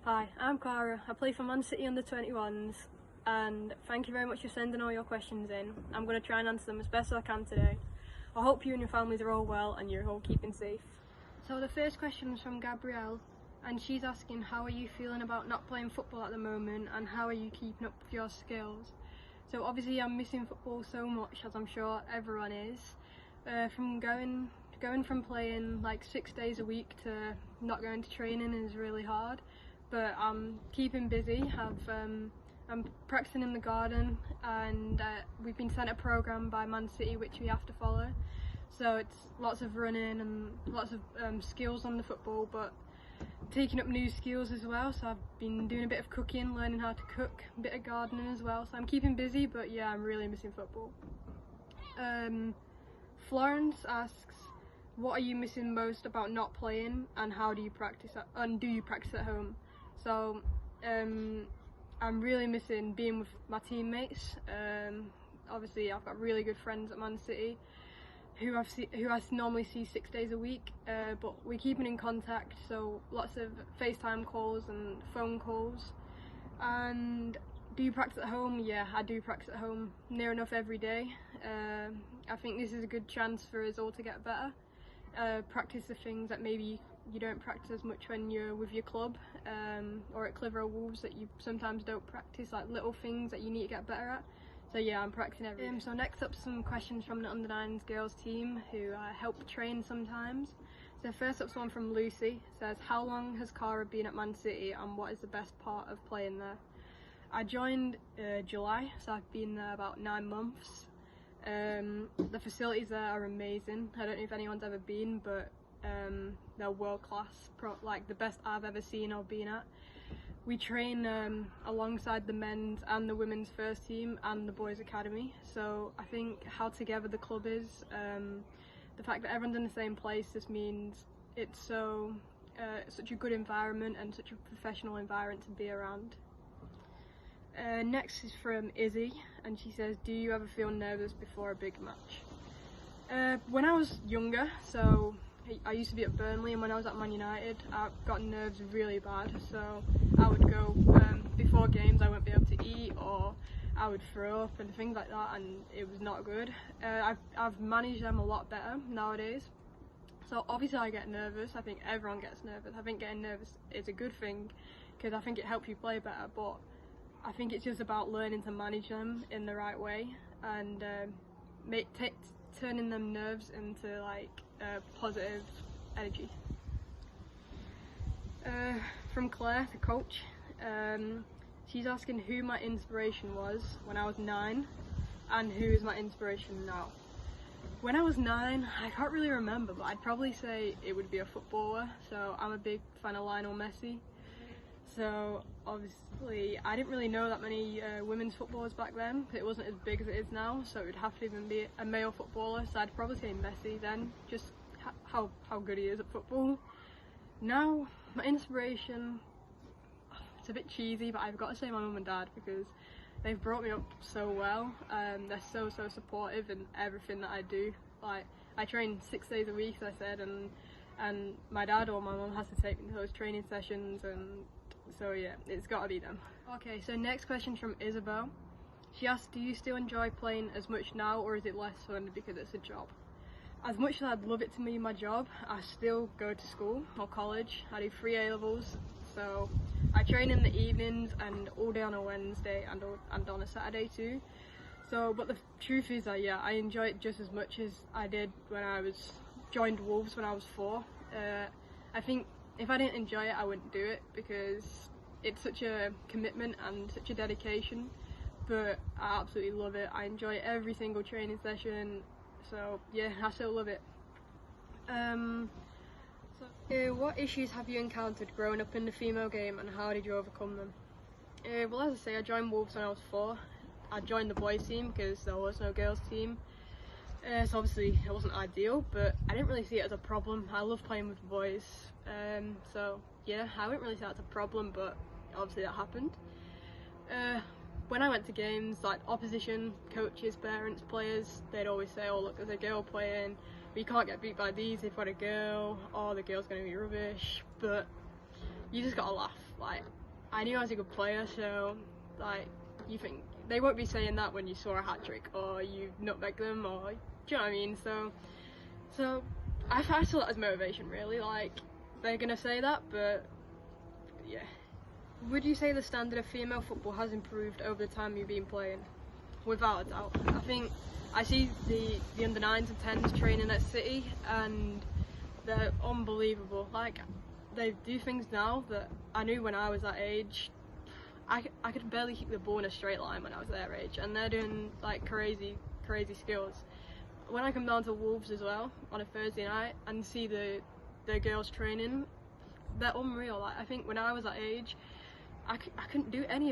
Hi, I'm Cara. I play for Man City under 21s, and thank you very much for sending all your questions in. I'm going to try and answer them as best as I can today. I hope you and your families are all well and you're all keeping safe. So the first question is from Gabrielle, and she's asking, how are you feeling about not playing football at the moment and how are you keeping up with your skills? So obviously I'm missing football so much, as I'm sure everyone is. From going from playing like 6 days a week to not going to training is really hard, but I'm keeping busy. I'm practicing in the garden, and we've been sent a programme by Man City which we have to follow, so it's lots of running and lots of skills on the football, but taking up new skills as well. So I've been doing a bit of cooking, learning how to cook, a bit of gardening as well, so I'm keeping busy, but yeah, I'm really missing football. Florence asks, what are you missing most about not playing, and how do you practice do you practice at home? So I'm really missing being with my teammates. Obviously I've got really good friends at Man City who I normally see 6 days a week, but we're keeping in contact, so lots of FaceTime calls and phone calls. And do you practice at home? Yeah, I do practice at home near enough every day. I think this is a good chance for us all to get better. Practice the things that maybe you don't practice as much when you're with your club, or at Clitheroe Wolves, that you sometimes don't practice, like little things that you need to get better at. So yeah, I'm practicing every day. So next up, some questions from the under-9s girls team who help train sometimes. So first up's one from Lucy. It says, how long has Cara been at Man City and what is the best part of playing there? I joined July, so I've been there about 9 months. The facilities there are amazing. I don't know if anyone's ever been, but they're world class, like the best I've ever seen or been at. We train alongside the men's and the women's first team and the boys academy, so I think how together the club is, the fact that everyone's in the same place, just means it's such a good environment and such a professional environment to be around. Next is from Izzy, and she says, do you ever feel nervous before a big match? When I was younger, so I used to be at Burnley, and when I was at Man United I got nerves really bad, so I would go, before games I wouldn't be able to eat, or I would throw up and things like that, and it was not good. I've managed them a lot better nowadays. So obviously I get nervous. I think everyone gets nervous. I think getting nervous is a good thing because I think it helps you play better, but I think it's just about learning to manage them in the right way and turning them nerves into like positive energy. From Claire, the coach, she's asking who my inspiration was when I was 9 and who is my inspiration now. When I was 9, I can't really remember, but I'd probably say it would be a footballer. So I'm a big fan of Lionel Messi. So obviously I didn't really know that many women's footballers back then. It wasn't as big as it is now, so it would have to even be a male footballer, so I'd probably say Messi then, just how good he is at football. Now my inspiration, it's a bit cheesy, but I've got to say my mum and dad, because they've brought me up so well. They're so supportive in everything that I do. Like, I train 6 days a week, as I said, and my dad or my mum has to take me to those training sessions, and so yeah, it's got to be them. Okay, so next question from Isabel. She asked, do you still enjoy playing as much now, or is it less fun because it's a job? As much as I'd love it to be my job, I still go to school or college. I do 3 A-levels, so I train in the evenings and all day on a Wednesday and on a Saturday too. So, but the truth is that yeah, I enjoy it just as much as I did when I joined Wolves when I was 4. I think if I didn't enjoy it, I wouldn't do it, because it's such a commitment and such a dedication, but I absolutely love it. I enjoy every single training session, so yeah, I still love it. What issues have you encountered growing up in the female game, and how did you overcome them? Well, as I say, I joined Wolves when I was 4. I joined the boys team because there was no girls team. So obviously it wasn't ideal, but I didn't really see it as a problem. I love playing with the boys, so yeah, I wouldn't really say that's a problem, but obviously that happened. When I went to games, like opposition coaches, parents, players, they'd always say, oh look, there's a girl playing, we can't get beat by these if we're a girl, or the girl's going to be rubbish, but you just gotta laugh. like, I knew I was a good player, so like, you think they won't be saying that when you saw a hat trick or you nutmeg them, or do you know what I mean? So I saw that as motivation, really. Like, they're gonna say that, but yeah. Would you say the standard of female football has improved over the time you've been playing? Without a doubt. I think I see the under 9s and 10s training at City, and they're unbelievable. Like, they do things now that I knew when I was that age. I could barely keep the ball in a straight line when I was their age, and they're doing like crazy skills. When I come down to Wolves as well on a Thursday night and see the girls training, they're unreal. Like, I think when I was that age, I couldn't do any of